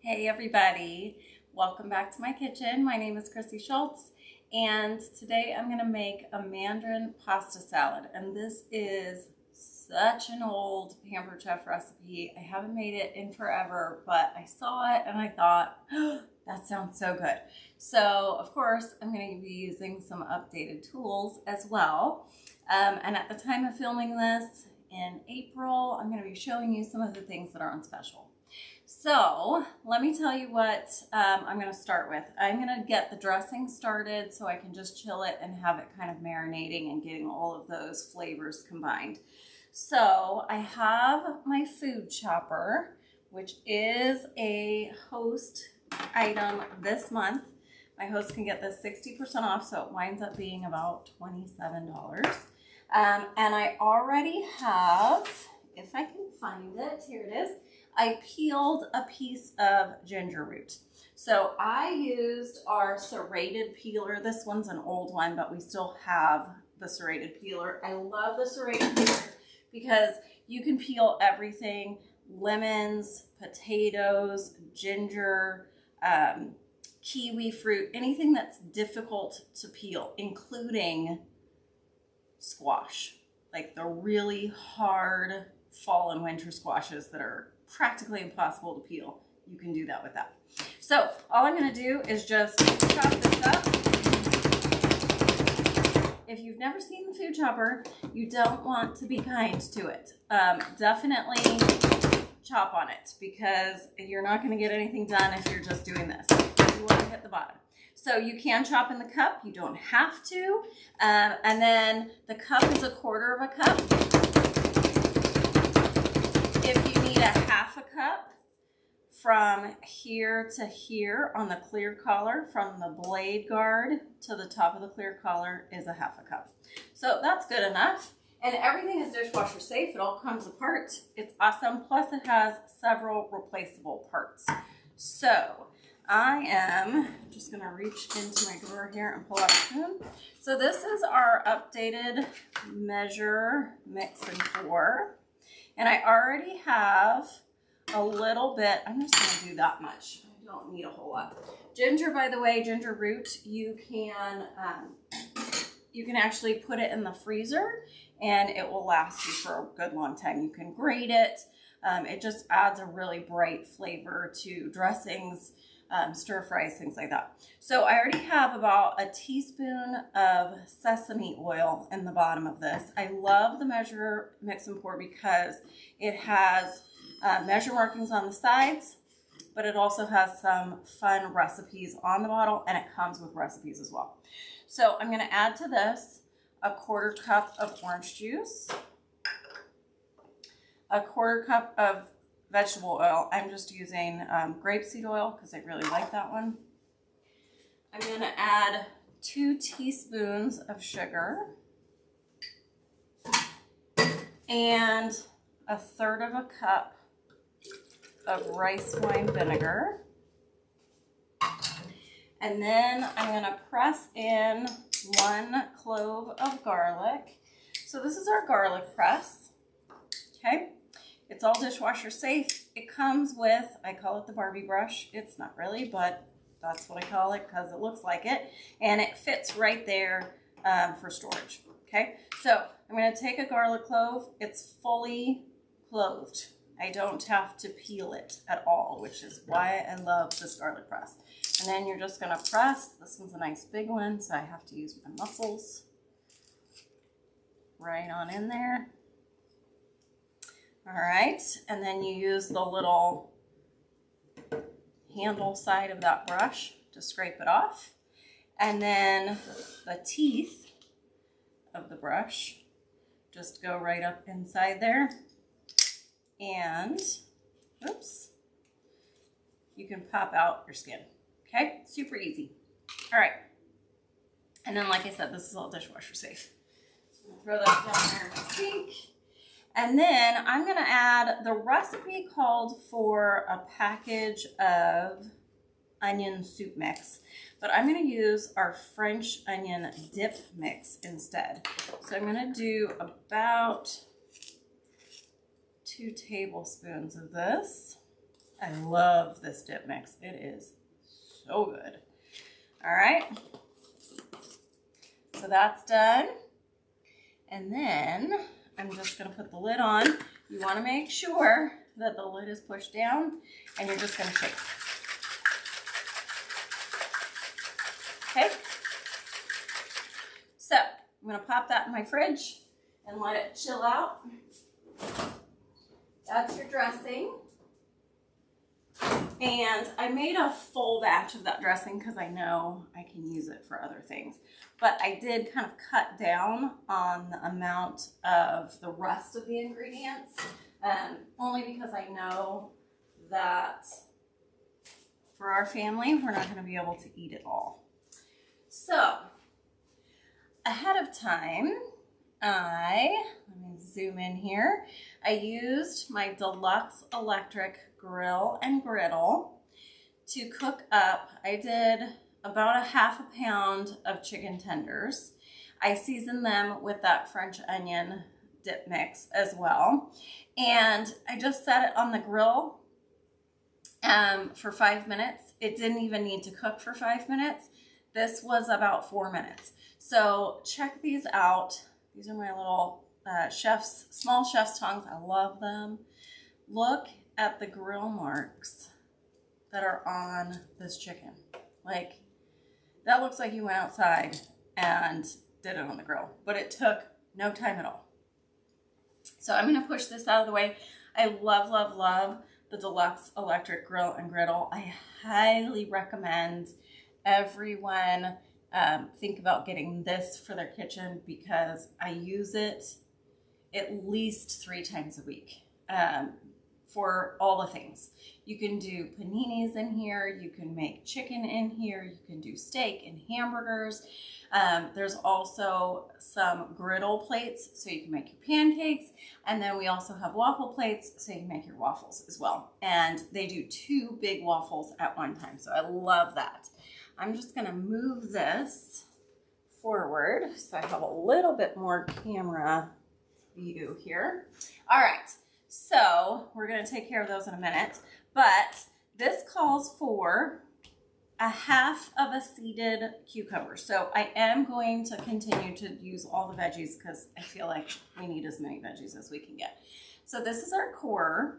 Hey everybody, welcome back to my kitchen. My name is Chrissy Schultz and today I'm going to make a Mandarin Pasta Salad, and this is such an old Pampered Chef recipe. I haven't made it in forever, but I saw it and I thought, oh, that sounds so good. So of course I'm going to be using some updated tools as well, and at the time of filming this in April, I'm going to be showing you some of the things that are on special. So let me tell you what I'm going to start with. I'm going to get the dressing started so I can just chill it and have it kind of marinating and getting all of those flavors combined. So I have my food chopper, which is a host item this month. My host can get this 60% off, so it winds up being about $27. And I already have, if I can find it, here it is. I peeled a piece of ginger root. So I used our serrated peeler. This one's an old one, but we still have the serrated peeler. I love the serrated peeler because you can peel everything: lemons, potatoes, ginger, kiwi fruit, anything that's difficult to peel, including squash, like the really hard fall and winter squashes that are practically impossible to peel. You can do that with that. So all I'm going to do is just chop this up. If you've never seen the food chopper, you don't want to be kind to it. Definitely chop on it, because you're not going to get anything done if you're just doing this. You want to hit the bottom. So you can chop in the cup. You don't have to. And then the cup is 1/4 of a cup. If you need a 1/2 cup from here to here on the clear collar, from the blade guard to the top of the clear collar is a 1/2 cup. So that's good enough. And everything is dishwasher safe. It all comes apart. It's awesome. Plus it has several replaceable parts. So I am just going to reach into my drawer here and pull out a spoon. So this is our updated measure, mix, and pour. And I already have a little bit. I'm just going to do that much. I don't need a whole lot. Ginger, by the way, ginger root, you can actually put it in the freezer and it will last you for a good long time. You can grate it. It just adds a really bright flavor to dressings, stir fries, things like that. So I already have about a teaspoon of sesame oil in the bottom of this. I love the measure, mix, and pour because it has measure markings on the sides, but it also has some fun recipes on the bottle, and it comes with recipes as well. So I'm going to add to this 1/4 cup of orange juice, 1/4 cup of vegetable oil. I'm just using grapeseed oil because I really like that one. I'm going to add 2 teaspoons of sugar and 1/3 cup of rice wine vinegar. And then I'm going to press in 1 clove of garlic. So this is our garlic press. Okay. It's all dishwasher safe. It comes with, I call it the Barbie brush. It's not really, but that's what I call it because it looks like it. And it fits right there for storage. Okay, so I'm going to take a garlic clove. It's fully cloved. I don't have to peel it at all, which is why I love this garlic press. And then you're just going to press. This one's a nice big one, so I have to use my muscles. Right on in there. All right, and then you use the little handle side of that brush to scrape it off. And then the teeth of the brush just go right up inside there. And, oops, you can pop out your skin. Okay, super easy. All right, and then like I said, this is all dishwasher safe. Throw that down there in my sink. And then I'm going to add, the recipe called for a package of onion soup mix, but I'm going to use our French onion dip mix instead. So I'm going to do about 2 tablespoons of this. I love this dip mix. It is so good. All right. So that's done. And then I'm just going to put the lid on. You want to make sure that the lid is pushed down, and you're just going to shake. Okay. So I'm going to pop that in my fridge and let it chill out. That's your dressing. And I made a full batch of that dressing because I know I can use it for other things. But I did kind of cut down on the amount of the rest of the ingredients, only because I know that for our family, we're not going to be able to eat it all. So ahead of time, let me zoom in here. I used my deluxe electric grill and griddle to cook up. I did about a ½ pound of chicken tenders. I seasoned them with that French onion dip mix as well. And I just set it on the grill for 5 minutes. It didn't even need to cook for 5 minutes. This was about 4 minutes. So check these out. These are my little small chef's tongs. I love them. Look at the grill marks that are on this chicken. Like, that looks like you went outside and did it on the grill, but it took no time at all. So I'm gonna push this out of the way. I love, love, love the deluxe electric grill and griddle. I highly recommend everyone think about getting this for their kitchen because I use it at least 3 times a week for all the things. You can do paninis in here, you can make chicken in here, you can do steak and hamburgers. There's also some griddle plates so you can make your pancakes, and then we also have waffle plates so you can make your waffles as well. And they do 2 big waffles at one time, so I love that. I'm just gonna move this forward so I have a little bit more camera view here. All right, so we're gonna take care of those in a minute, but this calls for a ½ of a seeded cucumber. So I am going to continue to use all the veggies because I feel like we need as many veggies as we can get. So this is our core,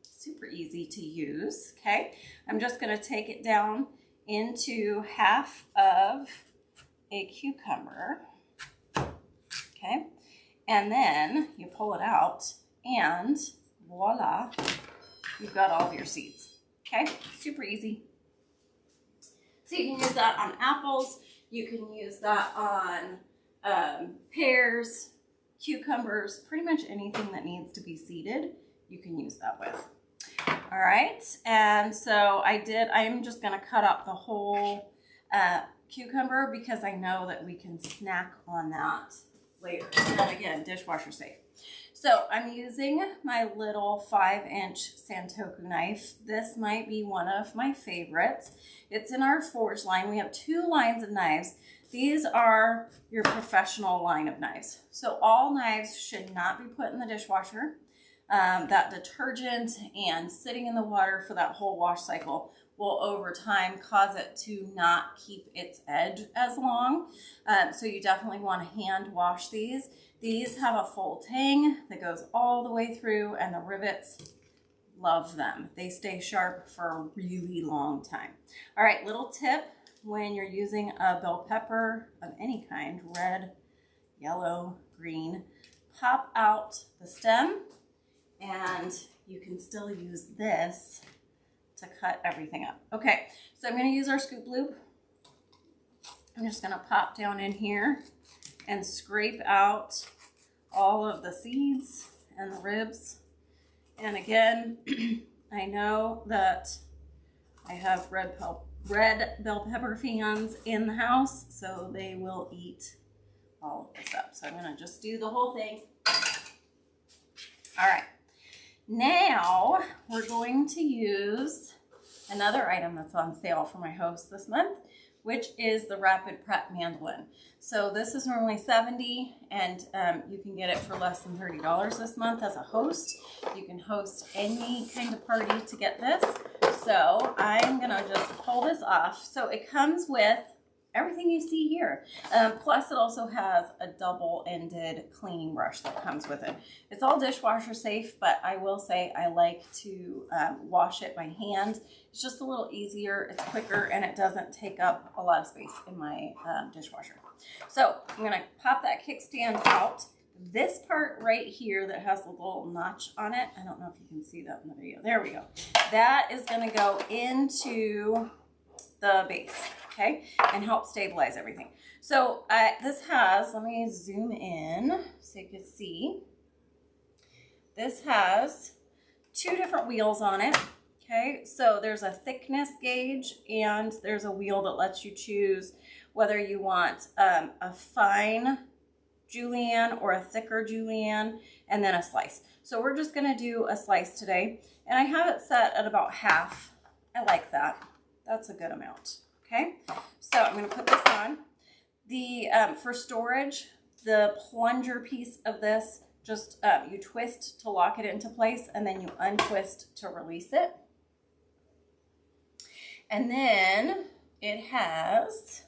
super easy to use, okay? I'm just gonna take it down into ½ of a cucumber, okay? And then you pull it out and voila, you've got all of your seeds, okay? Super easy. So you can use that on apples, you can use that on pears, cucumbers, pretty much anything that needs to be seeded, you can use that with. All right, and so I'm just gonna cut up the whole cucumber because I know that we can snack on that later. And again, dishwasher safe. So I'm using my little 5-inch Santoku knife. This might be one of my favorites. It's in our Forge line. We have 2 lines of knives. These are your professional line of knives. So all knives should not be put in the dishwasher. That detergent and sitting in the water for that whole wash cycle will over time cause it to not keep its edge as long. So you definitely want to hand wash these. These have a full tang that goes all the way through, and the rivets, love them. They stay sharp for a really long time. All right, little tip when you're using a bell pepper of any kind, red, yellow, green, pop out the stem, and you can still use this to cut everything up. Okay, so I'm going to use our scoop loop. I'm just going to pop down in here and scrape out all of the seeds and the ribs. And again, I know that I have red bell pepper fans in the house, so they will eat all of this up. So I'm going to just do the whole thing. All right. Now we're going to use another item that's on sale for my host this month, which is the Rapid Prep Mandolin. So this is normally $70, and you can get it for less than $30 this month as a host. You can host any kind of party to get this. So I'm gonna just pull this off. So it comes with everything you see here. Plus it also has a double-ended cleaning brush that comes with it. It's all dishwasher safe, but I will say I like to wash it by hand. It's just a little easier, it's quicker, and it doesn't take up a lot of space in my dishwasher. So I'm gonna pop that kickstand out. This part right here that has a little notch on it, I don't know if you can see that in the video. There we go. That is gonna go into the base. Okay, and help stabilize everything. So this has, let me zoom in so you can see. This has 2 different wheels on it. Okay, so there's a thickness gauge and there's a wheel that lets you choose whether you want a fine julienne or a thicker julienne, and then a slice. So we're just gonna do a slice today, and I have it set at about half. I like that. That's a good amount. Okay, so I'm going to put this on. The for storage, the plunger piece of this, just you twist to lock it into place, and then you untwist to release it. And then it has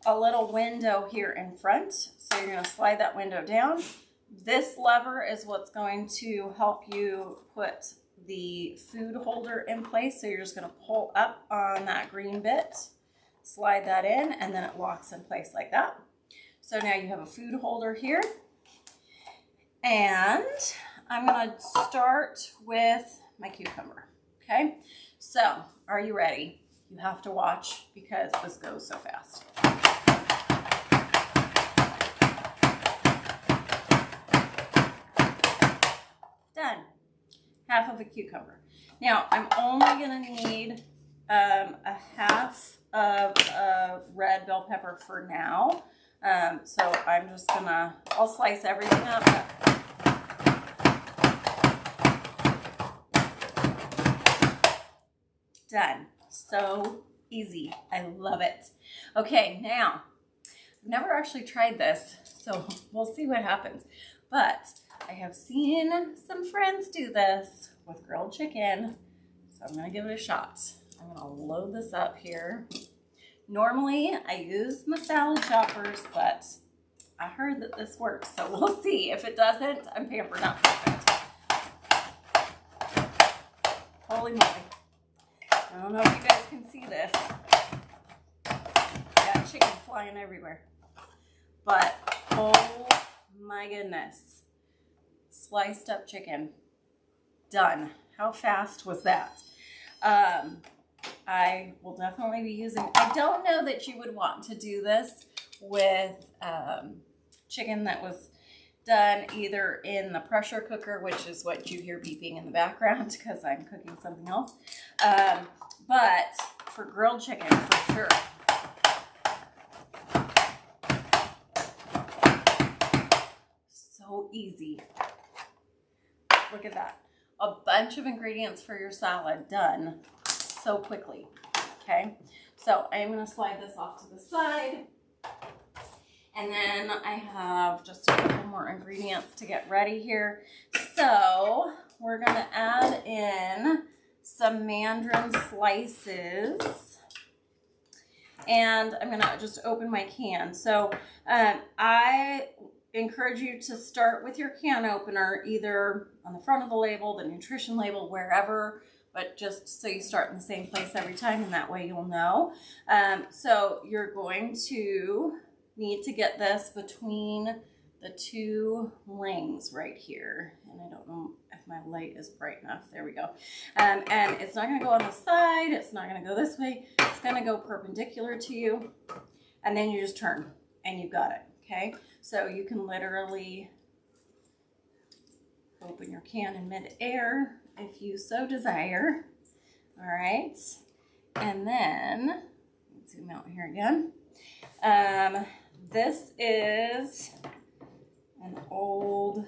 a little window here in front, so you're going to slide that window down. This lever is what's going to help you put the food holder in place. So you're just going to pull up on that green bit, slide that in, and then it locks in place like that. So now you have a food holder here. And I'm going to start with my cucumber. Okay, so are you ready? You have to watch because this goes so fast. Done. Half of a cucumber. Now I'm only going to need a half of a red bell pepper for now. So I'm just gonna, I'll slice everything up. Done. So easy. I love it. Okay, now, I've never actually tried this, so we'll see what happens. But I have seen some friends do this with grilled chicken, so I'm gonna give it a shot. I'm gonna load this up here. Normally I use my salad choppers, but I heard that this works, so we'll see. If it doesn't, I'm pampered, not perfect. Holy moly. I don't know if you guys can see this. Got chicken flying everywhere. But oh my goodness. Sliced up chicken. Done. How fast was that? I will definitely be using, I don't know that you would want to do this with chicken that was done either in the pressure cooker, which is what you hear beeping in the background because I'm cooking something else, but for grilled chicken for sure. So easy. Look at that. A bunch of ingredients for your salad done so quickly. Okay, so I'm going to slide this off to the side, and then I have just a couple more ingredients to get ready here. So we're going to add in some mandarin slices, and I'm going to just open my can. So I encourage you to start with your can opener either on the front of the label, the nutrition label, wherever, but just so you start in the same place every time, and that way you'll know. So you're going to need to get this between the 2 rings right here. And I don't know if my light is bright enough. There we go. And it's not going to go on the side. It's not going to go this way. It's going to go perpendicular to you. And then you just turn and you've got it. Okay. So you can literally open your can in mid-air if you so desire. All right, and then zoom out here again. This is an old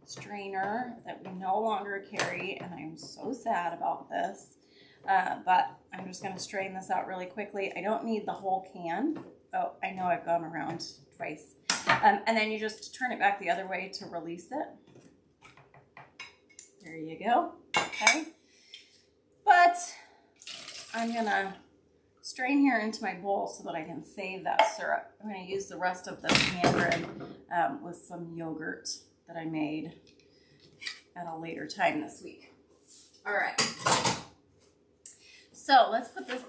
strainer that we no longer carry, and I'm so sad about this. but I'm just going to strain this out really quickly. I don't need the whole can. Oh, I know I've gone around twice. And then you just turn it back the other way to release it. There you go. Okay. But I'm going to strain here into my bowl so that I can save that syrup. I'm going to use the rest of this Mandarin with some yogurt that I made at a later time this week. All right. So let's put this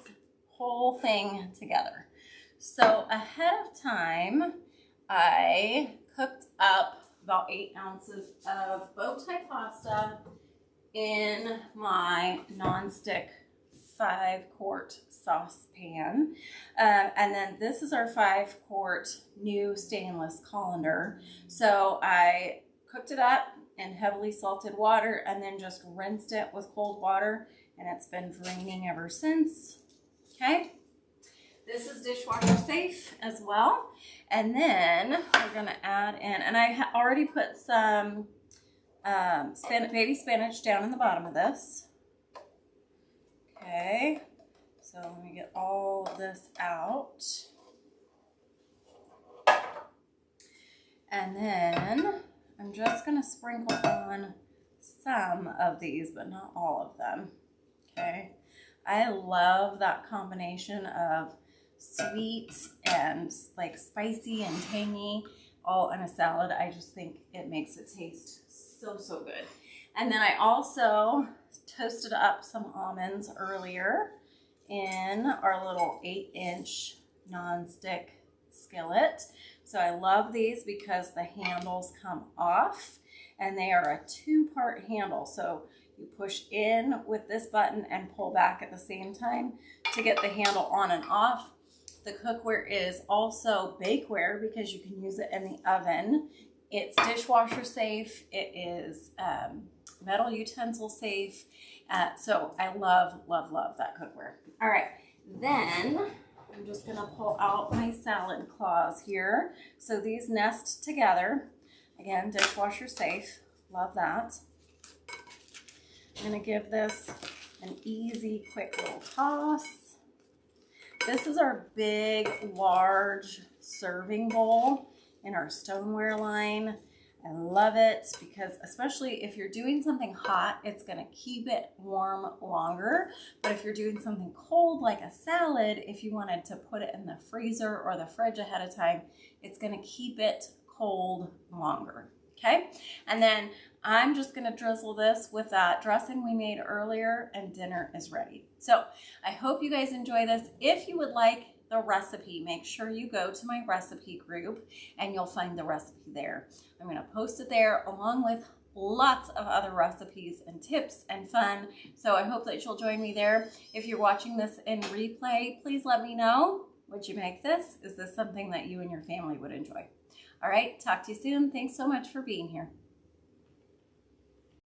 whole thing together. So ahead of time, I cooked up about 8 ounces of bow tie pasta in my nonstick 5-quart saucepan. And then this is our 5-quart new stainless colander. So I cooked it up in heavily salted water and then just rinsed it with cold water, and it's been draining ever since. Okay. This is dishwasher safe as well. And then we're going to add in, and I already put some baby spinach down in the bottom of this. Okay, so let me get all of this out. And then I'm just going to sprinkle on some of these, but not all of them. Okay, I love that combination of sweet and like spicy and tangy all in a salad. I just think it makes it taste so, so good. And then I also toasted up some almonds earlier in our little 8-inch nonstick skillet. So I love these because the handles come off, and they are a 2-part handle. So you push in with this button and pull back at the same time to get the handle on and off. The cookware is also bakeware because you can use it in the oven. It's dishwasher safe. It is metal utensil safe. So I love, love, love that cookware. All right, then I'm just gonna pull out my salad claws here. So these nest together. Again, dishwasher safe, love that. I'm gonna give this an easy, quick little toss. This is our big, large serving bowl in our stoneware line. I love it because especially if you're doing something hot, it's gonna keep it warm longer. But if you're doing something cold like a salad, if you wanted to put it in the freezer or the fridge ahead of time, it's gonna keep it cold longer, okay? And then I'm just gonna drizzle this with that dressing we made earlier, and dinner is ready. So I hope you guys enjoy this. If you would like the recipe, make sure you go to my recipe group and you'll find the recipe there. I'm gonna post it there along with lots of other recipes and tips and fun. So I hope that you'll join me there. If you're watching this in replay, please let me know. Would you make this? Is this something that you and your family would enjoy? All right, talk to you soon. Thanks so much for being here.